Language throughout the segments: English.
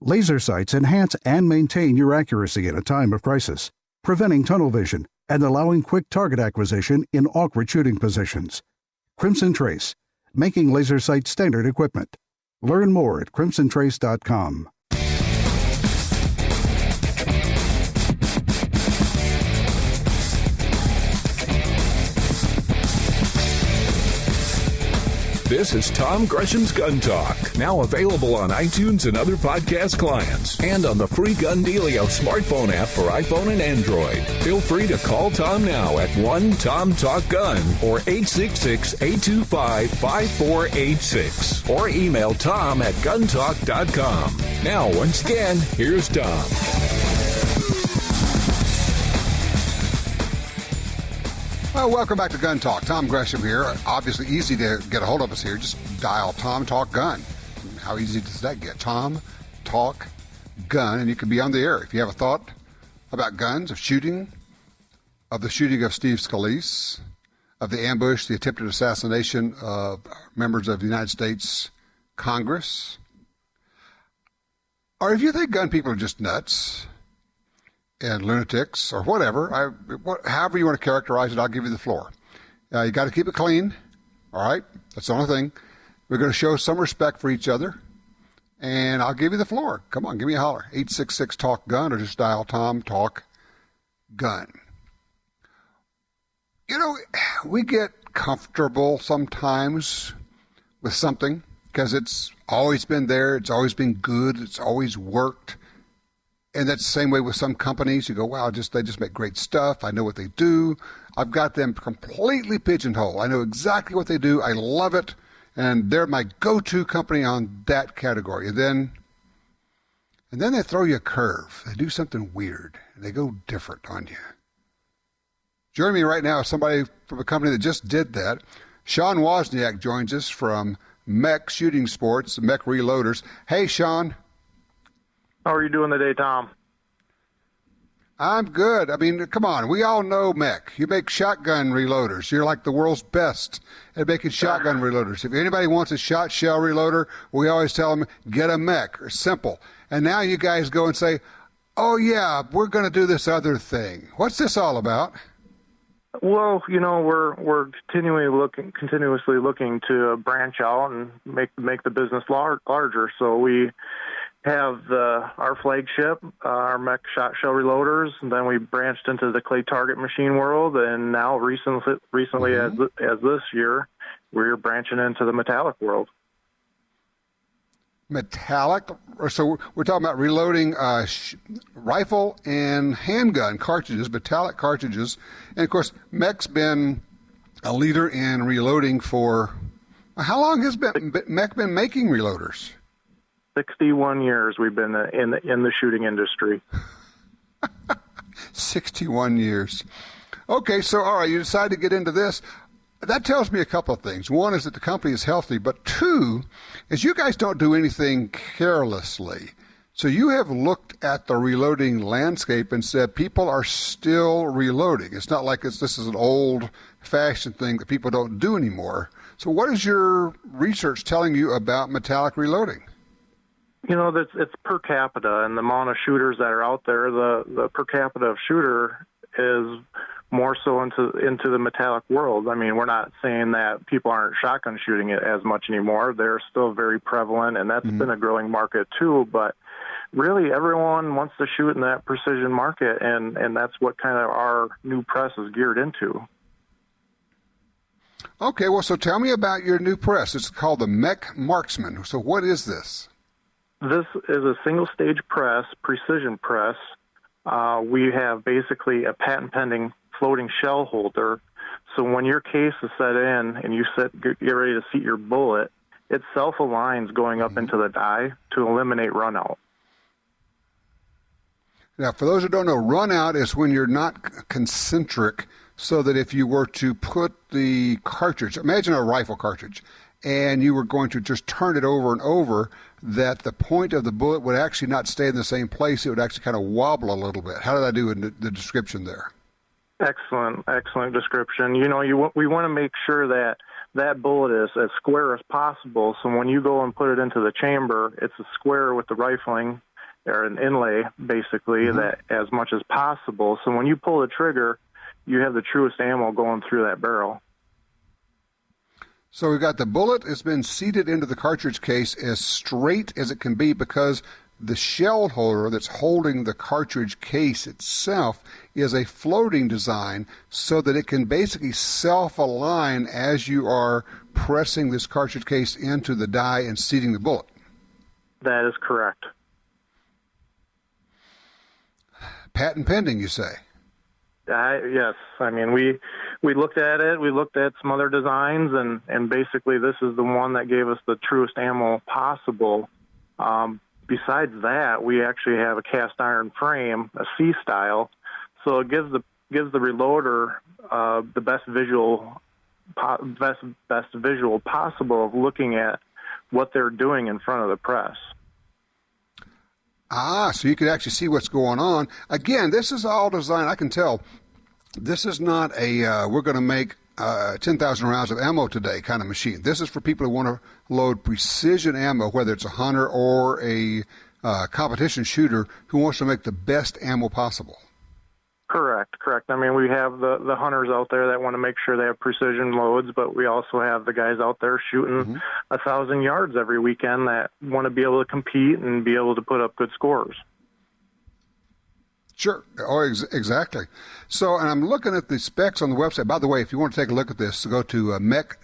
Laser sights enhance and maintain your accuracy in a time of crisis, preventing tunnel vision and allowing quick target acquisition in awkward shooting positions. Crimson Trace, making laser sight standard equipment. Learn more at crimsontrace.com. This is Tom Gresham's Gun Talk, now available on iTunes and other podcast clients, and on the free GunDealio smartphone app for iPhone and Android. Feel free to call Tom now at 1-TOM-TALK-GUN or 866-825-5486, or email Tom at guntalk.com. Now, once again, here's Tom. Well, welcome back to Gun Talk. Tom Gresham here. Obviously easy to get a hold of us here. Just dial Tom Talk Gun. How easy does that get? Tom Talk Gun, and you can be on the air. If you have a thought about guns, of the shooting of Steve Scalise, of the ambush, the attempted assassination of members of the United States Congress, or if you think gun people are just nuts and lunatics, or whatever, however you want to characterize it, I'll give you the floor. You got to keep it clean, all right? That's the only thing. We're going to show some respect for each other, and I'll give you the floor. Come on, give me a holler. 866-TALK-GUN, or just dial Tom Talk Gun. You know, we get comfortable sometimes with something because it's always been there, it's always been good, it's always worked. And that's the same way with some companies. You go, wow, they just make great stuff. I know what they do. I've got them completely pigeonholed. I know exactly what they do. I love it. And they're my go-to company on that category. And then they throw you a curve. They do something weird. They go different on you. Joining me right now is somebody from a company that just did that. Shawn Wozniak joins us from MEC Shooting Sports, MEC Reloaders. Hey, Shawn. How are you doing today, Tom? I'm good. I mean, come on. We all know MEC. You make shotgun reloaders. You're like the world's best at making shotgun reloaders. If anybody wants a shot shell reloader, we always tell them, get a MEC, or simple. And now you guys go and say, oh, yeah, we're going to do this other thing. What's this all about? Well, you know, we're continuously looking to branch out and make the business larger. So we have our flagship, our MEC shot shell reloaders, and then we branched into the clay target machine world, and now recently as this year, we're branching into the metallic world. Metallic? So we're talking about reloading rifle and handgun cartridges, metallic cartridges. And, of course, MEC's been a leader in reloading for, how long has MEC been making reloaders? 61 years we've been in the shooting industry. 61 years. Okay, so all right, you decide to get into this. That tells me a couple of things. One is that the company is healthy, but two is you guys don't do anything carelessly. So you have looked at the reloading landscape and said people are still reloading. It's not like this is an old-fashioned thing that people don't do anymore. So what is your research telling you about metallic reloading? You know, it's per capita, and the amount of shooters that are out there, the per capita of shooter is more so into the metallic world. I mean, we're not saying that people aren't shotgun shooting it as much anymore. They're still very prevalent, and that's been a growing market too. But really, everyone wants to shoot in that precision market, and that's what kind of our new press is geared into. Okay, well, so tell me about your new press. It's called the MEC Marksman. So what is this? This is a single-stage press, precision press. We have basically a patent-pending floating shell holder. So when your case is set in and you get ready to seat your bullet, it self-aligns going up into the die to eliminate runout. Now, for those who don't know, runout is when you're not concentric, so that if you were to put the cartridge, imagine a rifle cartridge, and you were going to just turn it over and over, that the point of the bullet would actually not stay in the same place. It would actually kind of wobble a little bit. How did I do in the description there? Excellent description. You know, we want to make sure that bullet is as square as possible. So when you go and put it into the chamber, it's a square with the rifling or an inlay, basically, that as much as possible. So when you pull the trigger, you have the truest ammo going through that barrel. So we've got the bullet has been seated into the cartridge case as straight as it can be, because the shell holder that's holding the cartridge case itself is a floating design, so that it can basically self-align as you are pressing this cartridge case into the die and seating the bullet. That is correct. Patent pending, you say? Yes. I mean, we looked at it. We looked at some other designs, and basically this is the one that gave us the truest ammo possible. Besides that, we actually have a cast iron frame, a C style, so it gives the reloader the best visual possible of looking at what they're doing in front of the press. So you can actually see what's going on. Again, this is all designed, I can tell, this is not a we're going to make 10,000 rounds of ammo today kind of machine. This is for people who want to load precision ammo, whether it's a hunter or a competition shooter who wants to make the best ammo possible. Correct. I mean, we have the hunters out there that want to make sure they have precision loads, but we also have the guys out there shooting 1,000 yards every weekend that want to be able to compete and be able to put up good scores. Sure. Oh, exactly. So, and I'm looking at the specs on the website. By the way, if you want to take a look at this, go to MEC,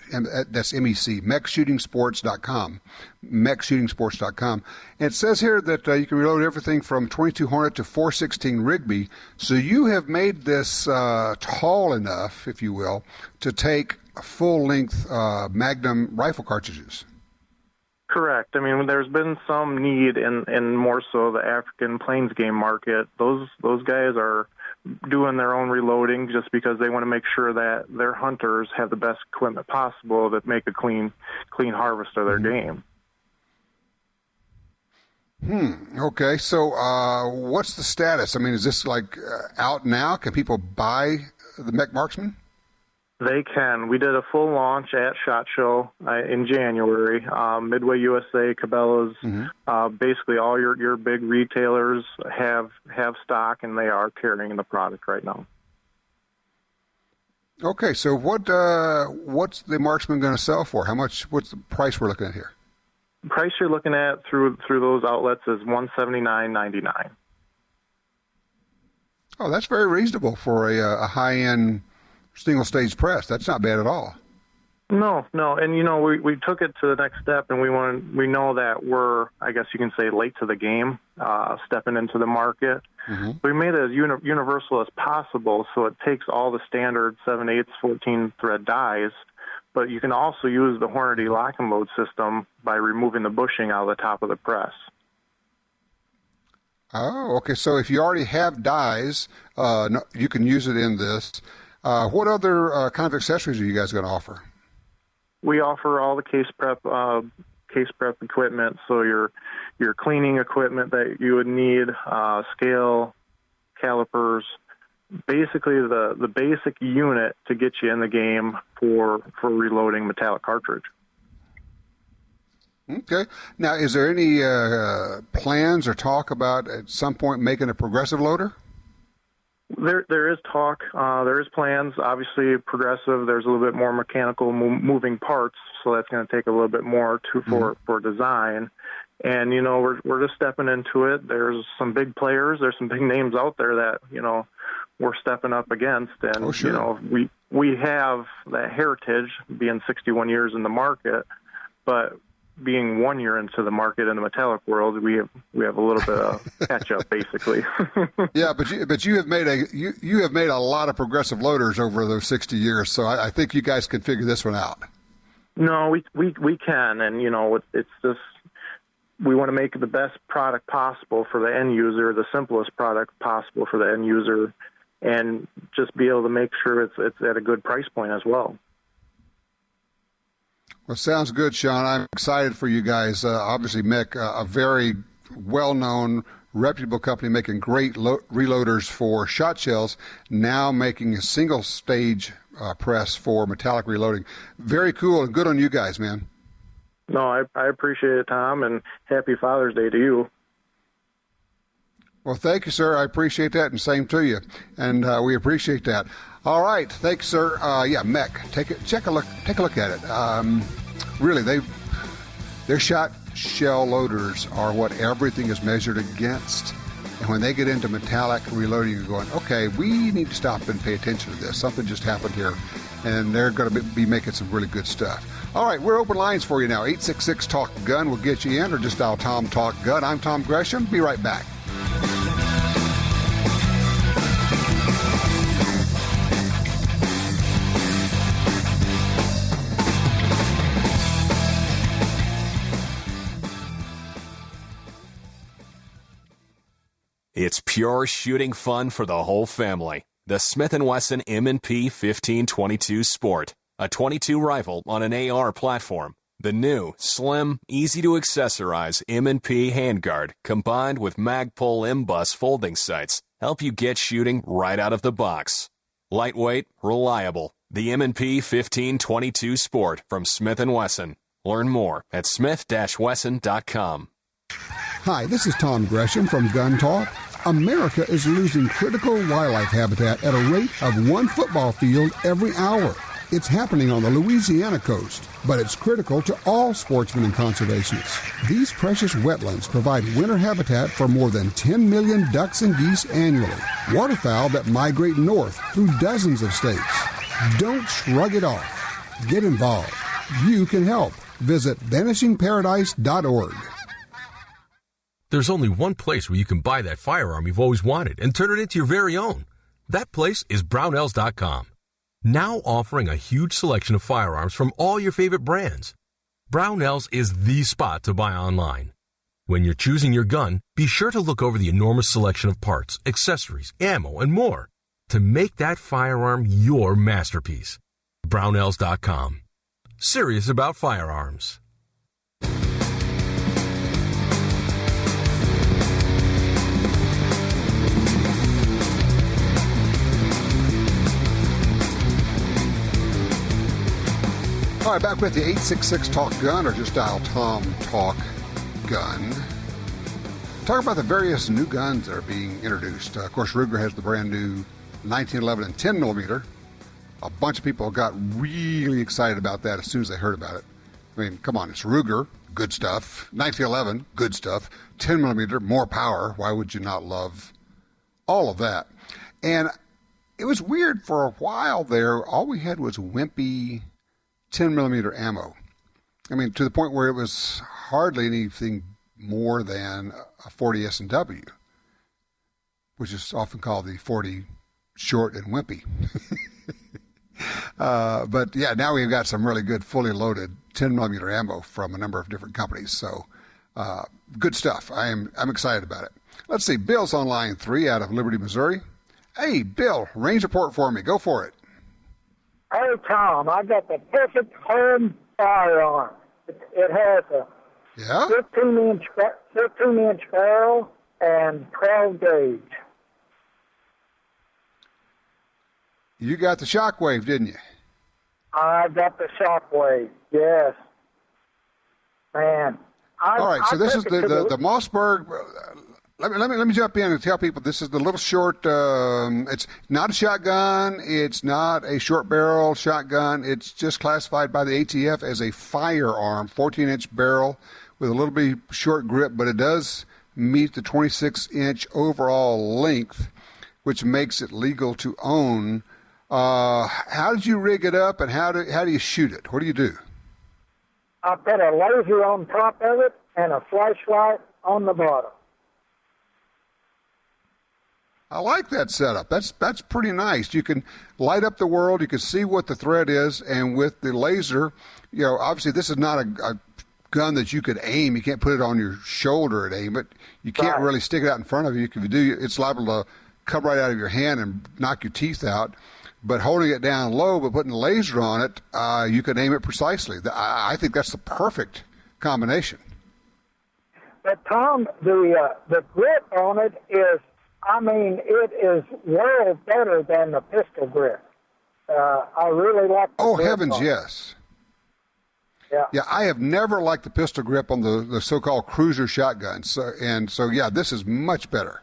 that's MEC, MECshootingsports.com, MECshootingsports.com. And it says here that you can reload everything from 22 Hornet to 416 Rigby. So you have made this tall enough, if you will, to take full-length Magnum rifle cartridges. Correct. I mean, there's been some need in more so the African plains game market. Those guys are doing their own reloading just because they want to make sure that their hunters have the best equipment possible to make a clean harvest of their game. Okay. So what's the status? I mean, is this like out now? Can people buy the MEC Marksman? They can. We did a full launch at SHOT Show in January. Midway USA, Cabela's, basically all your big retailers have stock, and they are carrying the product right now. Okay, so what's the Marksman going to sell for? What's the price we're looking at here? The price you're looking at through those outlets is $179.99. Oh, that's very reasonable for a high-end single-stage press. That's not bad at all. No, and we took it to the next step, and we know that we're, I guess you can say, late to the game, stepping into the market. We made it as universal as possible, so it takes all the standard 7/8, 14 thread dies, but you can also use the Hornady lock and load system by removing the bushing out of the top of the press. Oh, okay. So if you already have dies, you can use it in this. What other kind of accessories are you guys going to offer? We offer all the case prep equipment, so your cleaning equipment that you would need, scale, calipers, basically the basic unit to get you in the game for reloading metallic cartridge. Okay. Now, is there any plans or talk about at some point making a progressive loader? There is talk. There is plans. Obviously, progressive. There's a little bit more mechanical moving parts, so that's going to take a little bit more for design. And we're just stepping into it. There's some big players. There's some big names out there that we're stepping up against. And we have that heritage, being 61 years in the market, but being 1 year into the market in the metallic world, we have a little bit of catch up, basically. Yeah, but you have made a lot of progressive loaders over those 60 years, so I think you guys can figure this one out. No, we can, and it's just we want to make the best product possible for the end user, the simplest product possible for the end user, and just be able to make sure it's at a good price point as well. Well, sounds good, Shawn. I'm excited for you guys. Obviously, MEC, a very well-known, reputable company making great reloaders for shot shells, now making a single-stage press for metallic reloading. Very cool, and good on you guys, man. No, I appreciate it, Tom, and happy Father's Day to you. Well, thank you, sir. I appreciate that, and same to you. And we appreciate that. All right, thanks, sir. MEC, take a look at it. Really, their shot shell loaders are what everything is measured against. And when they get into metallic reloading, you're going, okay, we need to stop and pay attention to this. Something just happened here, and they're going to be making some really good stuff. All right, we're open lines for you now. 866-TALK-GUN will get you in, or just dial Tom Talk Gun. I'm Tom Gresham. Be right back. It's pure shooting fun for the whole family. The Smith & Wesson M&P 1522 Sport, a .22 rifle on an AR platform. The new, slim, easy-to-accessorize M&P handguard combined with Magpul M-Bus folding sights help you get shooting right out of the box. Lightweight, reliable. The M&P 1522 Sport from Smith & Wesson. Learn more at smith-wesson.com. Hi, this is Tom Gresham from Gun Talk. America is losing critical wildlife habitat at a rate of 1 football field every hour. It's happening on the Louisiana coast, but it's critical to all sportsmen and conservationists. These precious wetlands provide winter habitat for more than 10 million ducks and geese annually, waterfowl that migrate north through dozens of states. Don't shrug it off. Get involved. You can help. Visit vanishingparadise.org. There's only one place where you can buy that firearm you've always wanted and turn it into your very own. That place is Brownells.com. Now offering a huge selection of firearms from all your favorite brands. Brownells is the spot to buy online. When you're choosing your gun, be sure to look over the enormous selection of parts, accessories, ammo, and more to make that firearm your masterpiece. Brownells.com. Serious about firearms. All right, back with the 866-TALK-GUN, or just dial Tom Talk Gun. Talk about the various new guns that are being introduced. Of course, Ruger has the brand new 1911 and 10 millimeter. A bunch of people got really excited about that as soon as they heard about it. I mean, come on, it's Ruger, good stuff. 1911, good stuff. 10 millimeter, more power. Why would you not love all of that? And it was weird for a while there. All we had was wimpy 10 millimeter ammo. I mean, to the point where it was hardly anything more than a 40 S&W, which is often called the 40 short and wimpy. But yeah, now we've got some really good fully loaded 10 millimeter ammo from a number of different companies. So good stuff. I'm excited about it. Let's see. Bill's on line 3 out of Liberty, Missouri. Hey, Bill, range report for me. Go for it. Hey, Tom, I got the perfect home firearm. It has a 15-inch barrel and 12 gauge. You got the Shockwave, didn't you? I got the Shockwave, yes. Man. All right, so this is the Mossberg. Let me jump in and tell people this is the little short. It's not a shotgun. It's not a short barrel shotgun. It's just classified by the ATF as a firearm, 14-inch barrel with a little bit short grip, but it does meet the 26-inch overall length, which makes it legal to own. How did you rig it up, and how do you shoot it? What do you do? I put a laser on top of it and a flashlight on the bottom. I like that setup. That's pretty nice. You can light up the world. You can see what the threat is, and with the laser, you know, obviously this is not a gun that you could aim. You can't put it on your shoulder and aim it. You can't really stick it out in front of you. If you do, it's liable to come right out of your hand and knock your teeth out. But holding it down low, but putting a laser on it, you can aim it precisely. I think that's the perfect combination. But Tom, the grip on it is, I mean, it is world better than the pistol grip. I really like the grip heavens, on yes. Yeah. Yeah, I have never liked the pistol grip on the so-called cruiser shotguns. So yeah, this is much better.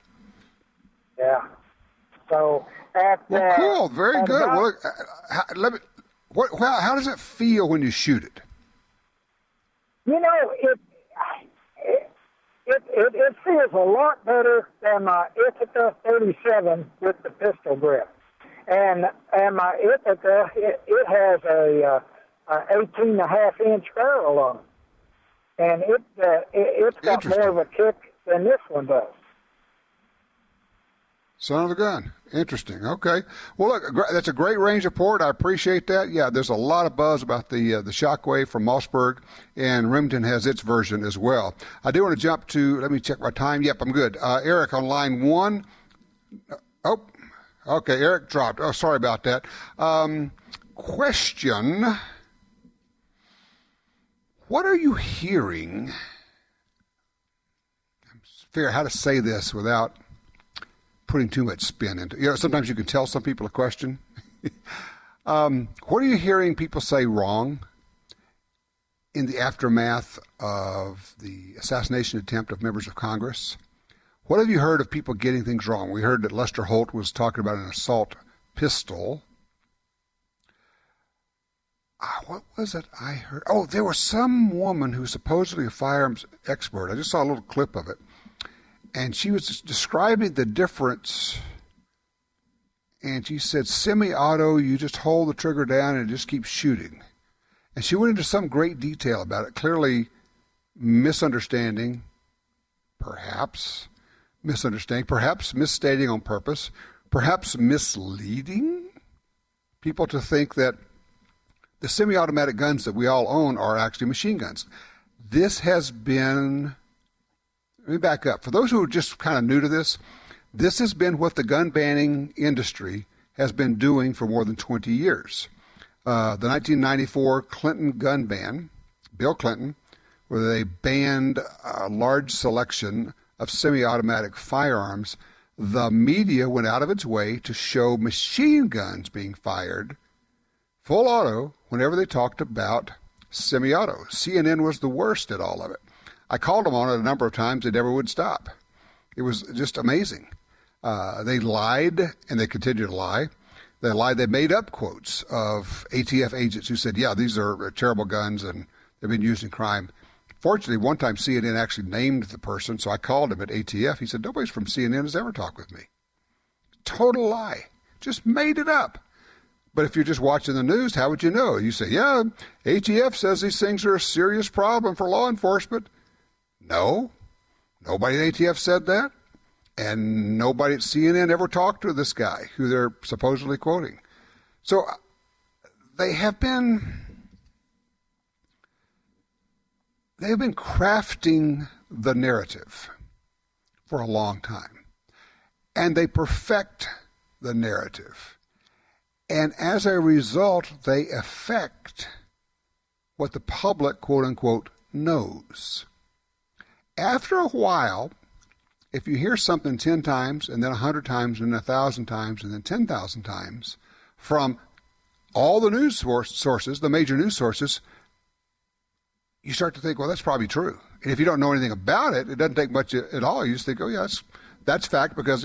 So cool, very good. Well, how does it feel when you shoot it? You know, it feels a lot better than my Ithaca 37 with the pistol grip, and my Ithaca it has a 18.5-inch barrel on it, and it's got more of a kick than this one does. Son of a gun. Interesting. Okay. Well, look, that's a great range report. I appreciate that. Yeah, there's a lot of buzz about the Shockwave from Mossberg, and Remington has its version as well. I do want to jump to, let me check my time. Yep, I'm good. Eric on line 1. Oh, okay, Eric dropped. Oh, sorry about that. Question. What are you hearing? I'm figuring how to say this without putting too much spin into it. Sometimes you can tell some people a question. What are you hearing people say wrong in the aftermath of the assassination attempt of members of Congress? What have you heard of people getting things wrong? We heard that Lester Holt was talking about an assault pistol. What was it I heard? Oh, there was some woman who's supposedly a firearms expert. I just saw a little clip of it. And she was describing the difference, and she said, semi-auto, you just hold the trigger down and it just keeps shooting. And she went into some great detail about it, clearly misunderstanding, perhaps misstating on purpose, perhaps misleading people to think that the semi-automatic guns that we all own are actually machine guns. This has been... Let me back up. For those who are just kind of new to this has been what the gun banning industry has been doing for more than 20 years. The 1994 Clinton gun ban, Bill Clinton, where they banned a large selection of semi-automatic firearms, the media went out of its way to show machine guns being fired full auto whenever they talked about semi-auto. CNN was the worst at all of it. I called them on it a number of times. They never would stop. It was just amazing. They lied, and they continue to lie. They lied. They made up quotes of ATF agents who said, yeah, these are terrible guns, and they've been used in crime. Fortunately, one time CNN actually named the person, so I called him at ATF. He said, nobody's from CNN has ever talked with me. Total lie. Just made it up. But if you're just watching the news, how would you know? You say, yeah, ATF says these things are a serious problem for law enforcement. No, nobody at ATF said that, and nobody at CNN ever talked to this guy who they're supposedly quoting. So they have been crafting the narrative for a long time, and they perfect the narrative. And as a result, they affect what the public, quote unquote, knows. After a while, if you hear something 10 times and then 100 times and then 1,000 times and then 10,000 times from all the news sources, the major news sources, you start to think, well, that's probably true. And if you don't know anything about it, it doesn't take much at all. You just think, oh, yeah, that's fact because,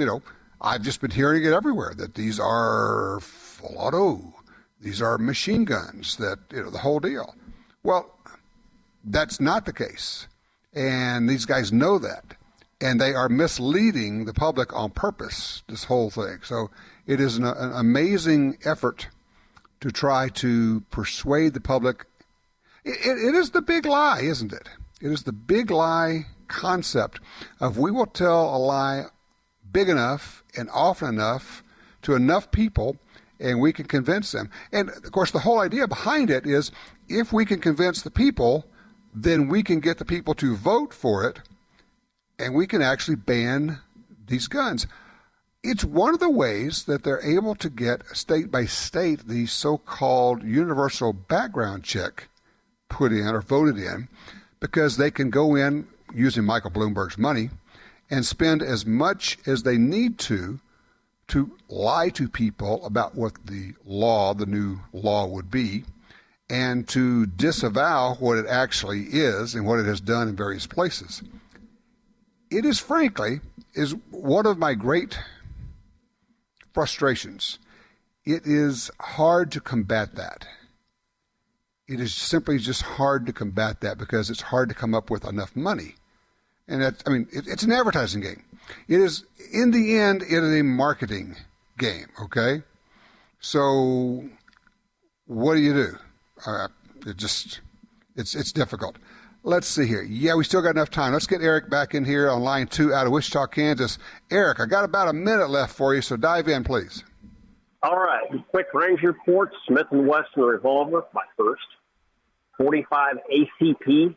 I've just been hearing it everywhere that these are full auto, these are machine guns, that, the whole deal. Well, that's not the case. And these guys know that. And they are misleading the public on purpose, this whole thing. So it is an amazing effort to try to persuade the public. It is the big lie, isn't it? It is the big lie concept of we will tell a lie big enough and often enough to enough people, and we can convince them. And, of course, the whole idea behind it is if we can convince the people, then we can get the people to vote for it, and we can actually ban these guns. It's one of the ways that they're able to get state by state the so-called universal background check put in or voted in, because they can go in using Michael Bloomberg's money and spend as much as they need to lie to people about what the new law would be, and to disavow what it actually is and what it has done in various places. It is, frankly, one of my great frustrations. It is hard to combat that. It is simply just hard to combat that because it's hard to come up with enough money. And it's an advertising game. It is, in the end, it is a marketing game, okay? So what do? It's difficult. Let's see here. Yeah, we still got enough time. Let's get Eric back in here on line 2 out of Wichita, Kansas. Eric, I got about a minute left for you, so dive in, please. All right. Quick range report. Smith & Wesson revolver, my first. 45 ACP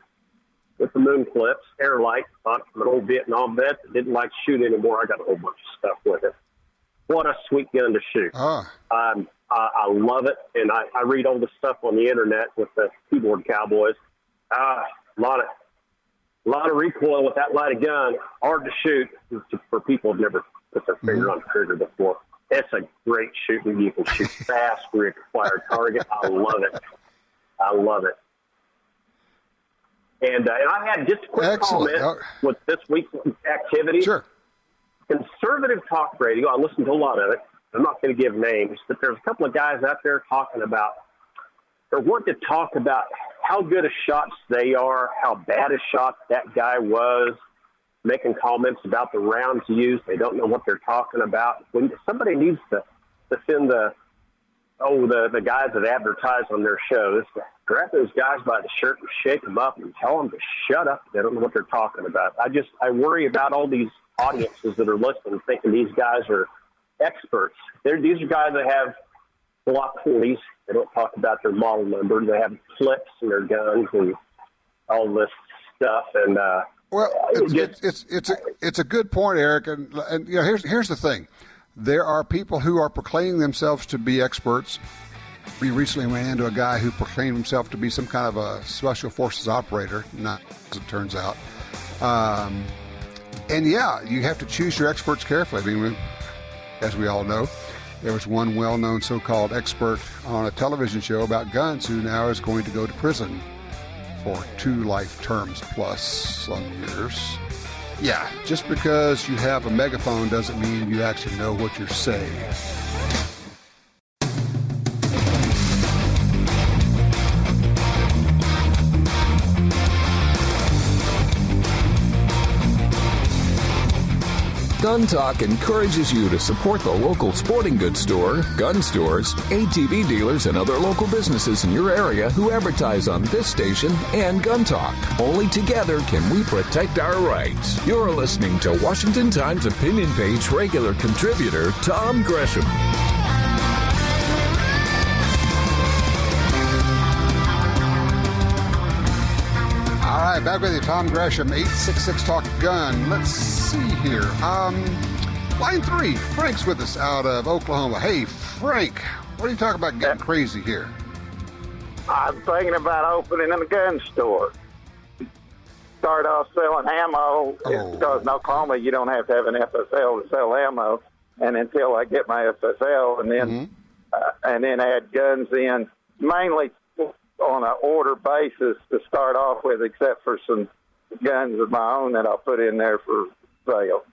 with the moon clips, air light. Bought from an old Vietnam vet that didn't like to shoot anymore. I got a whole bunch of stuff with it. What a sweet gun to shoot. I love it, and I read all the stuff on the internet with the keyboard cowboys. A lot of recoil with that light of gun. Hard to shoot for people who've never put their finger on the trigger before. It's a great shooting. You can shoot fast, rear-fire target. I love it. And I had just a quick comment with this week's activity. Sure. Conservative talk radio, I listen to a lot of it. I'm not going to give names, but there's a couple of guys out there wanting to talk about how good a shots they are, how bad a shot that guy was, making comments about the rounds used. They don't know what they're talking about. When somebody needs to send the guys that advertise on their shows, grab those guys by the shirt and shake them up and tell them to shut up. They don't know what they're talking about. I worry about all these audiences that are listening thinking these guys are experts. These are guys that have Glock 40s. They don't talk about their model number. They have clips in their guns and all this stuff. And it's a good point, Eric. And you know, here's the thing: there are people who are proclaiming themselves to be experts. We recently ran into a guy who proclaimed himself to be some kind of a special forces operator. Not as it turns out. And yeah, you have to choose your experts carefully. I mean, as we all know, there was one well-known so-called expert on a television show about guns who now is going to go to prison for 2 life terms plus some years. Yeah, just because you have a megaphone doesn't mean you actually know what you're saying. Gun Talk encourages you to support the local sporting goods store, gun stores, ATV dealers, and other local businesses in your area who advertise on this station and Gun Talk. Only together can we protect our rights. You're listening to Washington Times opinion page regular contributor Tom Gresham. All right, back with you, Tom Gresham, 866-TALK-GUN. Let's see here. Line 3, Frank's with us out of Oklahoma. Hey, Frank, what are you talking about getting crazy here? I'm thinking about opening a gun store. Start off selling ammo. Because in Oklahoma, you don't have to have an FSL to sell ammo. And until I get my FSL, and then add guns in, mainly on an order basis to start off with, except for some guns of my own that I'll put in there for sale.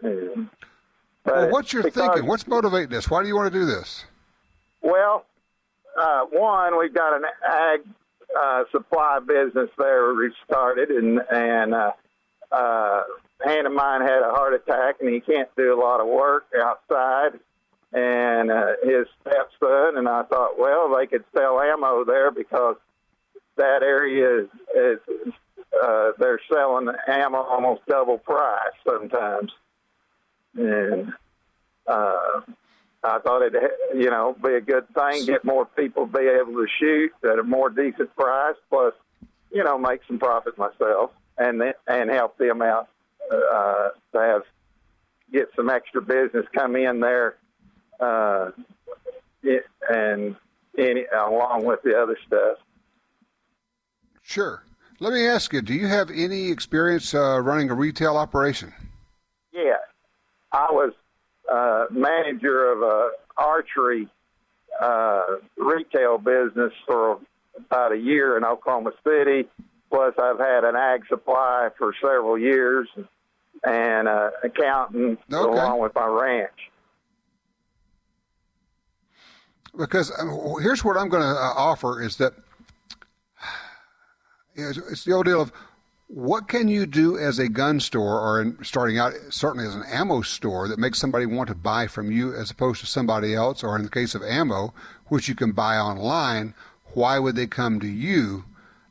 Well, what's your thinking? What's motivating this? Why do you want to do this? Well, one, we've got an ag supply business there we started, and a hand of mine had a heart attack, and he can't do a lot of work outside. And his stepson, and I thought, well, they could sell ammo there because that area is they're selling ammo almost double price sometimes. And I thought it'd, be a good thing, get more people to be able to shoot at a more decent price, plus, make some profit myself and help them out to get some extra business come in there. Along with the other stuff. Sure. Let me ask you, do you have any experience running a retail operation? Yeah. I was manager of a archery retail business for about a year in Oklahoma City. Plus, I've had an ag supply for several years and accountant along with my ranch. Because here's what I'm going to offer is that it's the old deal of what can you do as a gun store or starting out certainly as an ammo store that makes somebody want to buy from you as opposed to somebody else, or in the case of ammo, which you can buy online, why would they come to you?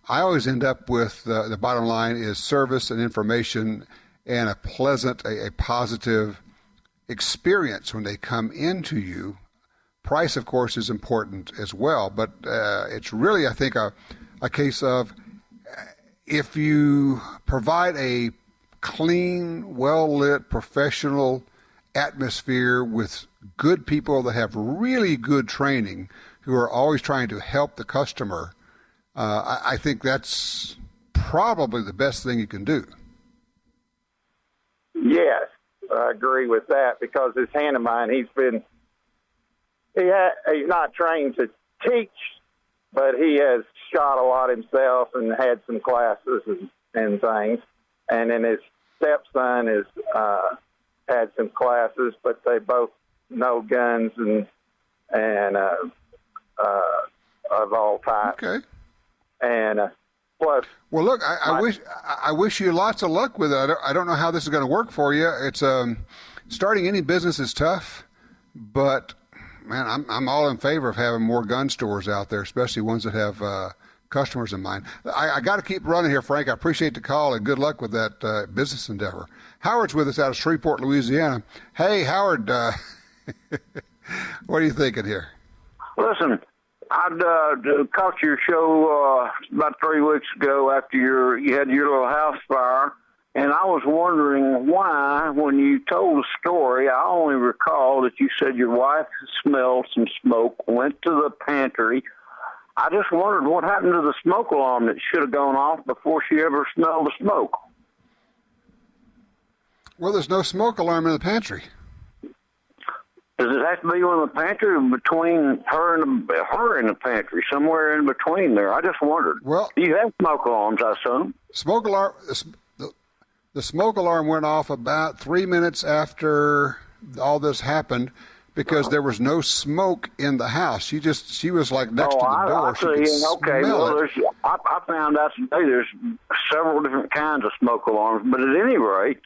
I always end up with the bottom line is service and information and a pleasant, a positive experience when they come into you. Price, of course, is important as well, but it's really, I think, a case of if you provide a clean, well-lit, professional atmosphere with good people that have really good training who are always trying to help the customer, I think that's probably the best thing you can do. Yes, I agree with that because this hand of mine, he's not trained to teach, but he has shot a lot himself and had some classes and things. And then his stepson has had some classes, but they both know guns and of all types. Okay. And plus, well, look, I wish you lots of luck with it. I don't know how this is going to work for you. It's starting any business is tough, but man, I'm all in favor of having more gun stores out there, especially ones that have customers in mind. I got to keep running here, Frank. I appreciate the call and good luck with that business endeavor. Howard's with us out of Shreveport, Louisiana. Hey, Howard, what are you thinking here? Listen, I'd caught your show about 3 weeks ago after you had your little house fire, and I was wondering why, when you told the story, I only recall that you said your wife smelled some smoke, went to the pantry. I just wondered what happened to the smoke alarm that should have gone off before she ever smelled the smoke. Well, there's no smoke alarm in the pantry. Does it have to be in the pantry or between her and the pantry, somewhere in between there? I just wondered. Well, do you have smoke alarms, I assume? Smoke alarm. The smoke alarm went off about 3 minutes after all this happened because there was no smoke in the house. She was like next to the door. She could smell it. I found out today there's several different kinds of smoke alarms, but at any rate,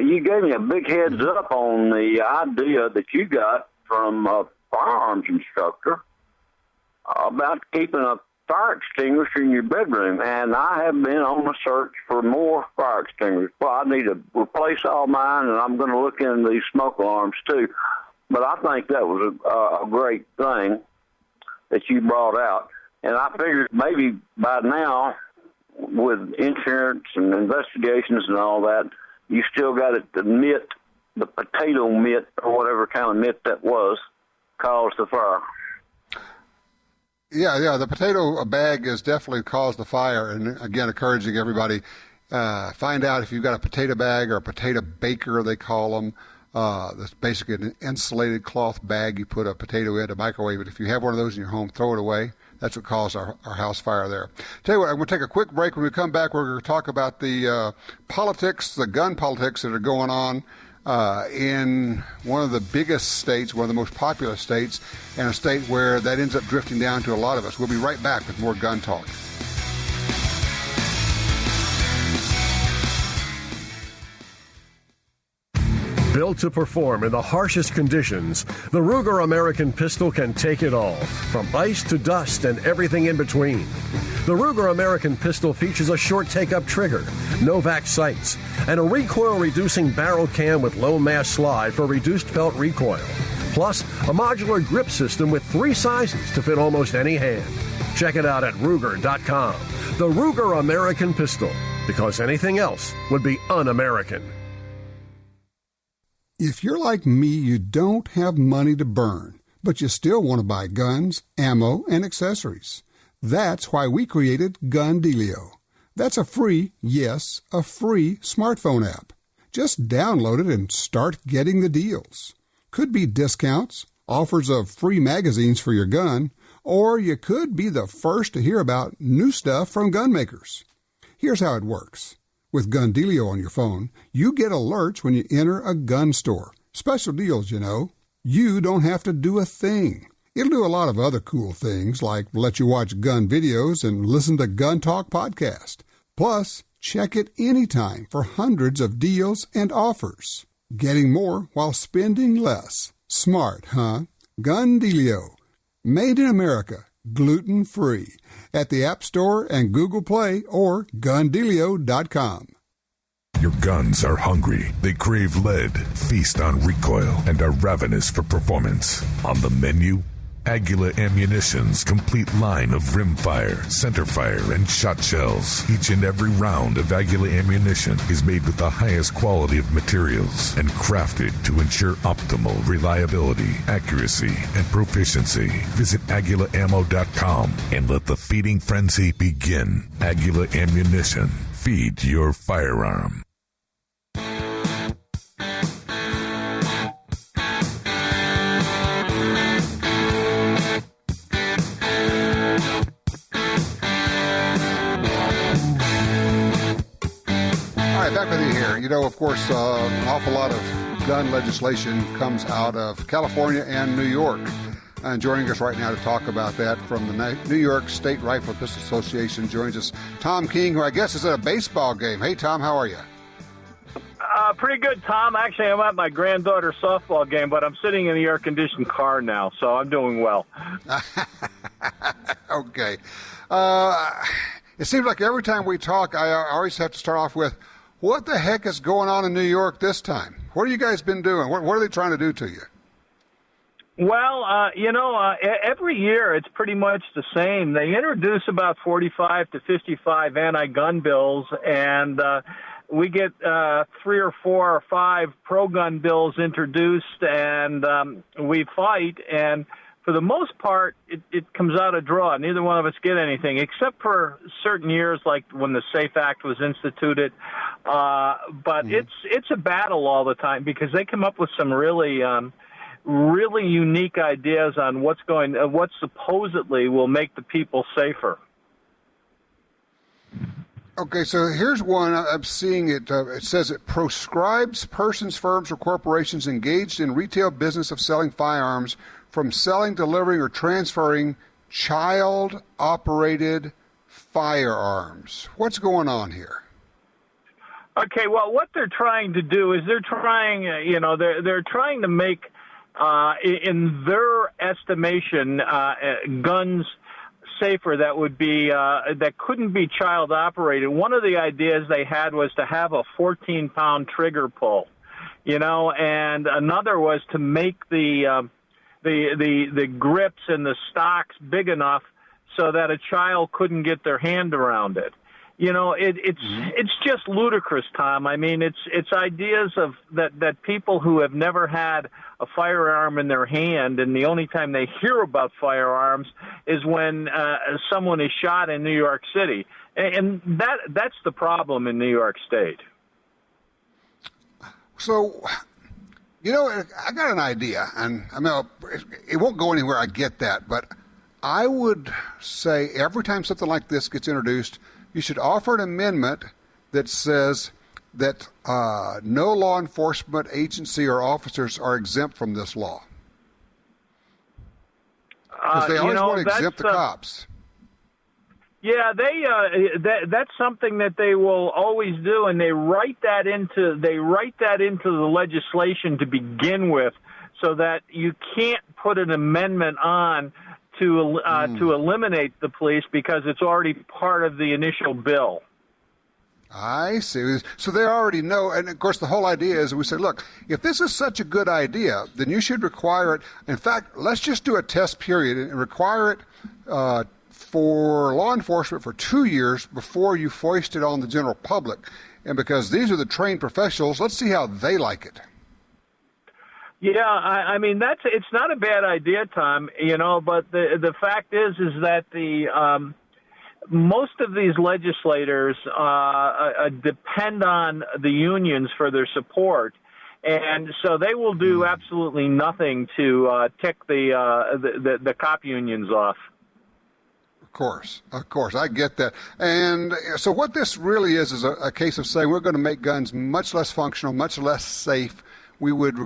you gave me a big heads up on the idea that you got from a firearms instructor about keeping a fire extinguisher in your bedroom, and I have been on the search for more fire extinguishers. Well, I need to replace all mine, and I'm going to look into these smoke alarms too. But I think that was a great thing that you brought out, and I figured maybe by now, with insurance and investigations and all that, you still got it, the potato mitt, or whatever kind of mitt that was, caused the fire. Yeah, the potato bag has definitely caused the fire. And again, encouraging everybody, find out if you've got a potato bag or a potato baker, they call them. That's basically an insulated cloth bag you put a potato in to microwave it. If you have one of those in your home, throw it away. That's what caused our house fire there. Tell you what, I'm going to take a quick break. When we come back, we're going to talk about the politics, the gun politics that are going on in one of the biggest states, one of the most popular states, and a state where that ends up drifting down to a lot of us. We'll be right back with more Gun Talk. Built to perform in the harshest conditions, the Ruger American pistol can take it all, from ice to dust and everything in between. The Ruger American pistol features a short take-up trigger, Novak sights, and a recoil-reducing barrel cam with low-mass slide for reduced felt recoil. Plus, a modular grip system with 3 sizes to fit almost any hand. Check it out at Ruger.com. The Ruger American pistol, because anything else would be un-American. If you're like me, you don't have money to burn, but you still want to buy guns, ammo, and accessories. That's why we created GunDealio. That's a free smartphone app. Just download it and start getting the deals. Could be discounts, offers of free magazines for your gun, or you could be the first to hear about new stuff from gun makers. Here's how it works. With GunDealio on your phone, you get alerts when you enter a gun store. Special deals, you know. You don't have to do a thing. It'll do a lot of other cool things, like let you watch gun videos and listen to Gun Talk podcast. Plus, check it anytime for hundreds of deals and offers. Getting more while spending less. Smart, huh? GunDealio. Made in America. Gluten-free. At the App Store and Google Play or GunDealio.com. Your guns are hungry. They crave lead, feast on recoil, and are ravenous for performance. On the menu, Aguila Ammunition's complete line of rimfire, centerfire, and shot shells. Each and every round of Aguila Ammunition is made with the highest quality of materials and crafted to ensure optimal reliability, accuracy, and proficiency. Visit AguilaAmmo.com and let the feeding frenzy begin. Aguila Ammunition. Feed your firearm. Back with you here. You know, of course, an awful lot of gun legislation comes out of California and New York. And joining us right now to talk about that from the New York State Rifle Pistol Association joins us Tom King, who I guess is at a baseball game. Hey, Tom, how are you? Pretty good, Tom. Actually, I'm at my granddaughter's softball game, but I'm sitting in the air-conditioned car now, so I'm doing well. Okay. It seems like every time we talk, I always have to start off with, what the heck is going on in New York this time? What have you guys been doing? What are they trying to do to you? Well, every year it's pretty much the same. They introduce about 45 to 55 anti-gun bills, and we get 3 or 4 or 5 pro-gun bills introduced, and we fight, and for the most part, it comes out a draw. Neither one of us get anything, except for certain years, like when the SAFE Act was instituted. But it's a battle all the time because they come up with some really unique ideas on what supposedly will make the people safer. Okay, so here's one. I'm seeing it. It says it proscribes persons, firms, or corporations engaged in retail business of selling firearms from selling, delivering, or transferring child-operated firearms. What's going on here? Okay, well, what they're trying to do is they're trying to make, in their estimation, guns safer that would be that couldn't be child operated. One of the ideas they had was to have a 14-pound trigger pull, and another was to make the grips and the stocks big enough so that a child couldn't get their hand around it. It's just ludicrous, Tom. I mean, it's ideas of that people who have never had a firearm in their hand, and the only time they hear about firearms is when someone is shot in New York City, and that's the problem in New York State. So, I got an idea, and I mean, it won't go anywhere. I get that, but I would say every time something like this gets introduced, you should offer an amendment that says that no law enforcement agency or officers are exempt from this law. Because they always want to exempt the cops. Yeah, that's something that they will always do, and they write that into the legislation to begin with, so that you can't put an amendment on to eliminate the police because it's already part of the initial bill. I see. So they already know, and of course the whole idea is we say, look, if this is such a good idea, then you should require it. In fact, let's just do a test period and require it for law enforcement for 2 years before you foist it on the general public. And because these are the trained professionals, let's see how they like it. Yeah, I mean it's not a bad idea, Tom. But the fact is that the most of these legislators depend on the unions for their support, and so they will do absolutely nothing to tick the cop unions off. Of course, I get that. And so what this really is a case of saying we're going to make guns much less functional, much less safe. we would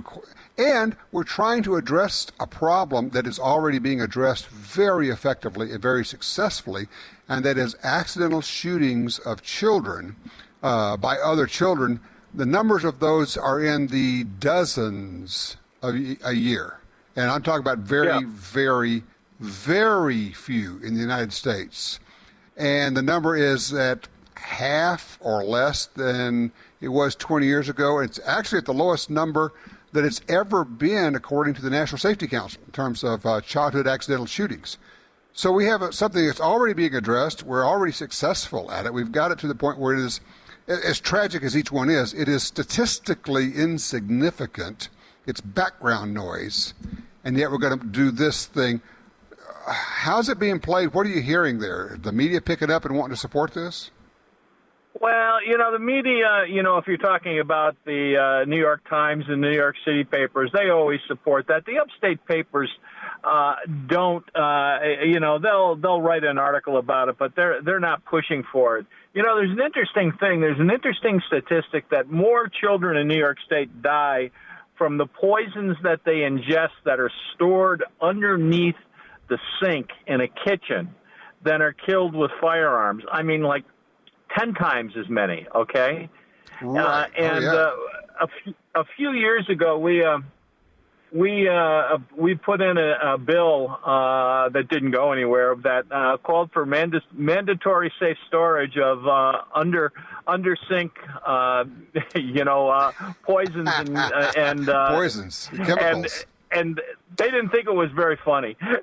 and we're trying to address a problem that is already being addressed very effectively and very successfully, and that is accidental shootings of children by other children. The numbers of those are in the dozens a year. And I'm talking about very, very few in the United States. And the number is at half or less than it was 20 years ago. It's actually at the lowest number that it's ever been, according to the National Safety Council, in terms of childhood accidental shootings. So we have something that's already being addressed. We're already successful at it. We've got it to the point where it is, as tragic as each one is, it is statistically insignificant. It's background noise. And yet we're going to do this thing. How's it being played? What are you hearing there? The media picking up and wanting to support this? Well, the media, if you're talking about the New York Times and New York City papers, they always support that. The upstate papers don't, they'll write an article about it, but they're not pushing for it. There's an interesting thing. There's an interesting statistic that more children in New York State die from the poisons that they ingest that are stored underneath the sink in a kitchen than are killed with firearms. I mean, like 10 times as many, okay? Right. A few years ago, we put in a bill that didn't go anywhere that called for mandatory safe storage of under sink poisons and poisons, chemicals. And they didn't think it was very funny, but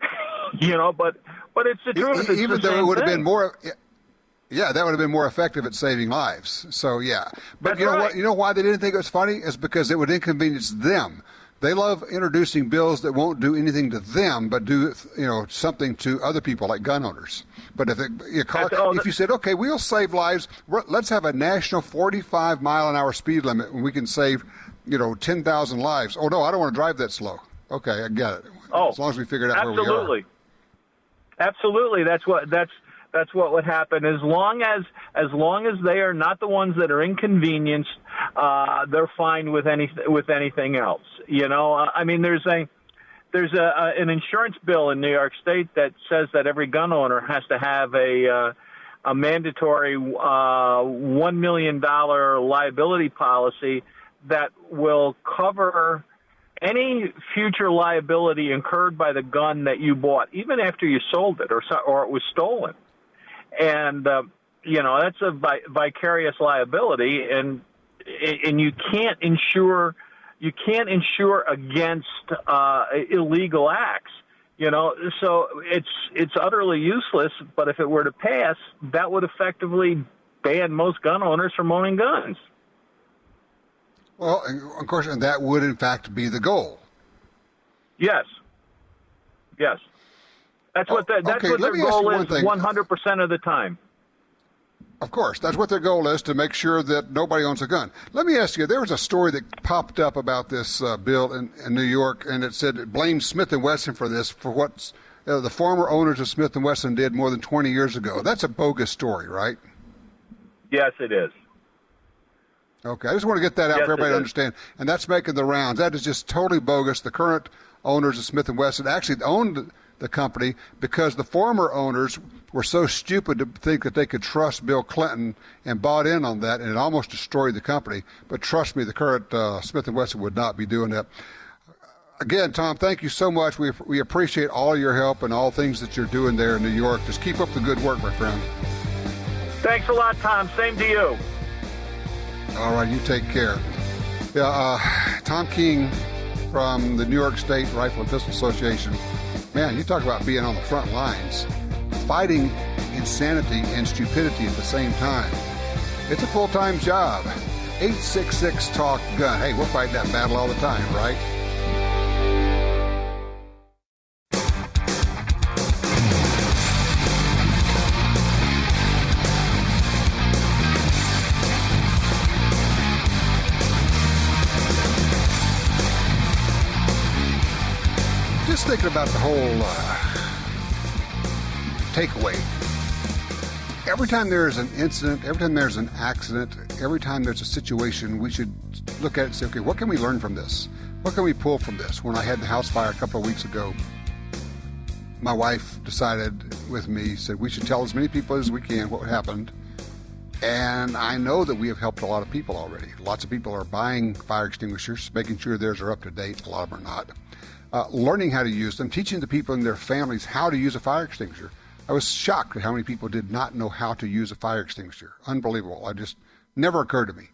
it's the truth. Even though it would have been more. Yeah, that would have been more effective at saving lives. So, yeah. But you know what? You know why they didn't think it was funny? Is because it would inconvenience them. They love introducing bills that won't do anything to them, but do something to other people, like gun owners. But if you said, okay, we'll save lives, let's have a national 45-mile-an-hour speed limit, and we can save 10,000 lives. Oh no, I don't want to drive that slow. Okay, I get it. As long as we figured out where we are. Absolutely, that's what would happen. As long as they are not the ones that are inconvenienced, they're fine with anything else. I mean, there's an insurance bill in New York State that says that every gun owner has to have a mandatory $1 million liability policy that will cover any future liability incurred by the gun that you bought, even after you sold it or it was stolen. And that's a vicarious liability, and you can't insure against illegal acts. So it's utterly useless. But if it were to pass, that would effectively ban most gun owners from owning guns. Well, of course, and that would in fact be the goal. Yes. That's what their goal is 100% of the time. Of course, that's what their goal is, to make sure that nobody owns a gun. Let me ask you, there was a story that popped up about this bill in New York, and it said it blamed Smith & Wesson for this, for what the former owners of Smith & Wesson did more than 20 years ago. That's a bogus story, right? Yes, it is. Okay, I just want to get that out for everybody to understand. And that's making the rounds. That is just totally bogus. The current owners of Smith & Wesson actually owned the company because the former owners were so stupid to think that they could trust Bill Clinton and bought in on that, and it almost destroyed the company. But trust me, the current Smith & Wesson would not be doing that. Again, Tom, thank you so much. We appreciate all your help and all things that you're doing there in New York. Just keep up the good work, my friend. Thanks a lot, Tom. Same to you. All right, you take care. Tom King from the New York State Rifle and Pistol Association. Man, you talk about being on the front lines, fighting insanity and stupidity at the same time. It's a full-time job. 866-TALK-GUN. Hey, we're fighting that battle all the time, right? Just thinking about the whole takeaway. Every time there is an incident, every time there's an accident, every time there's a situation, we should look at it and say, okay, what can we learn from this? What can we pull from this? When I had the house fire a couple of weeks ago, my wife decided with me, said we should tell as many people as we can what happened. And I know that we have helped a lot of people already. Lots of people are buying fire extinguishers, making sure theirs are up to date. A lot of them are not. Learning how to use them, teaching the people in their families how to use a fire extinguisher. I was shocked at how many people did not know how to use a fire extinguisher. Unbelievable. I just never occurred to me.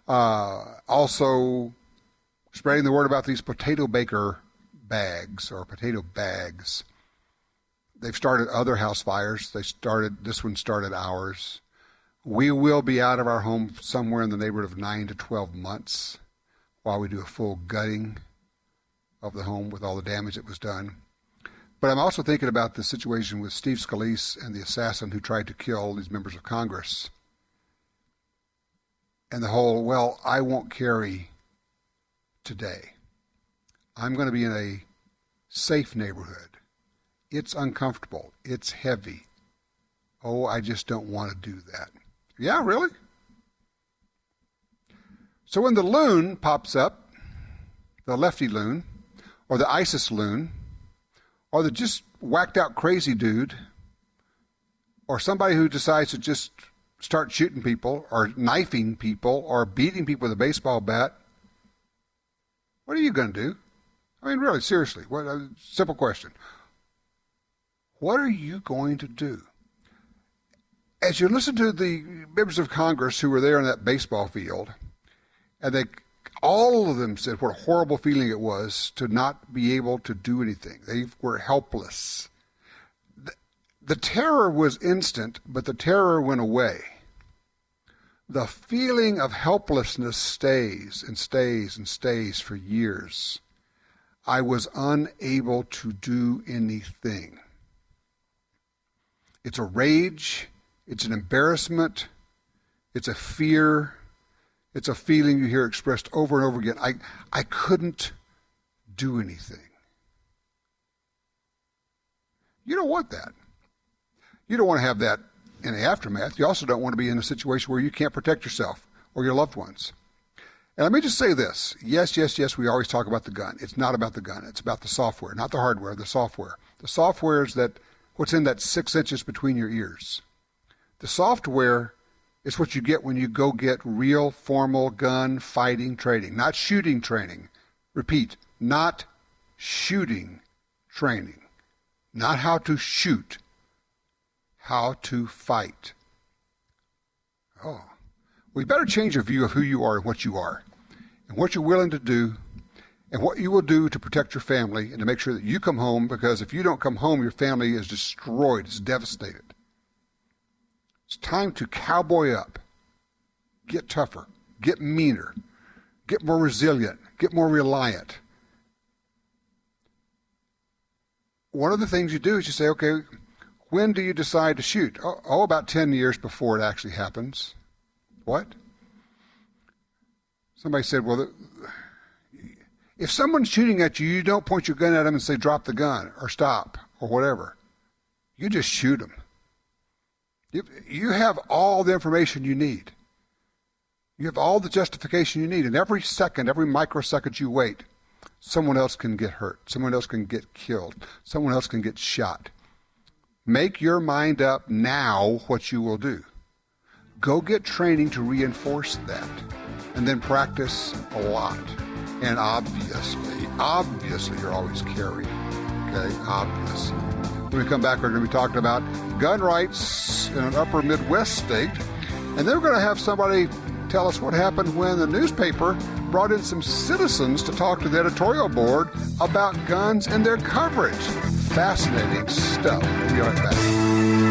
Also, spreading the word about these potato baker bags or potato bags. They've started other house fires. This one started ours. We will be out of our home somewhere in the neighborhood of 9 to 12 months while we do a full gutting of the home with all the damage that was done. But I'm also thinking about the situation with Steve Scalise and the assassin who tried to kill these members of Congress. And the whole, well, I won't carry today. I'm going to be in a safe neighborhood. It's uncomfortable. It's heavy. Oh, I just don't want to do that. Yeah, really? So when the loon pops up, the lefty loon, or the ISIS loon, or the just whacked out crazy dude, or somebody who decides to just start shooting people, or knifing people, or beating people with a baseball bat, what are you going to do? I mean, really, seriously, simple question. What are you going to do? As you listen to the members of Congress who were there in that baseball field, and all of them said what a horrible feeling it was to not be able to do anything. They were helpless. The terror was instant, but the terror went away. The feeling of helplessness stays and stays and stays for years. I was unable to do anything. It's a rage. It's an embarrassment. It's a fear. It's a feeling you hear expressed over and over again. I couldn't do anything. You don't want that. You don't want to have that in the aftermath. You also don't want to be in a situation where you can't protect yourself or your loved ones. And let me just say this. Yes, we always talk about the gun. It's not about the gun. It's about the software, not the hardware, the software. The software is what's in that 6 inches between your ears. The software is what you get when you go get real formal gun fighting training, not shooting training. Repeat, not shooting training. Not how to shoot, how to fight. Oh, we better change your view of who you are and what you're willing to do, and what you will do to protect your family and to make sure that you come home, because if you don't come home, your family is destroyed, it's devastated. It's time to cowboy up, get tougher, get meaner, get more resilient, get more reliant. One of the things you do is you say, okay, when do you decide to shoot? Oh, about 10 years before it actually happens. What? Somebody said, well, if someone's shooting at you, you don't point your gun at them and say, drop the gun or stop or whatever. You just shoot them. You have all the information you need. You have all the justification you need. And every second, every microsecond you wait, someone else can get hurt. Someone else can get killed. Someone else can get shot. Make your mind up now what you will do. Go get training to reinforce that. And then practice a lot. And obviously, you're always carrying. Okay, obviously. When we come back, we're going to be talking about gun rights in an upper Midwest state. And then we're going to have somebody tell us what happened when the newspaper brought in some citizens to talk to the editorial board about guns and their coverage. Fascinating stuff. We'll be right back.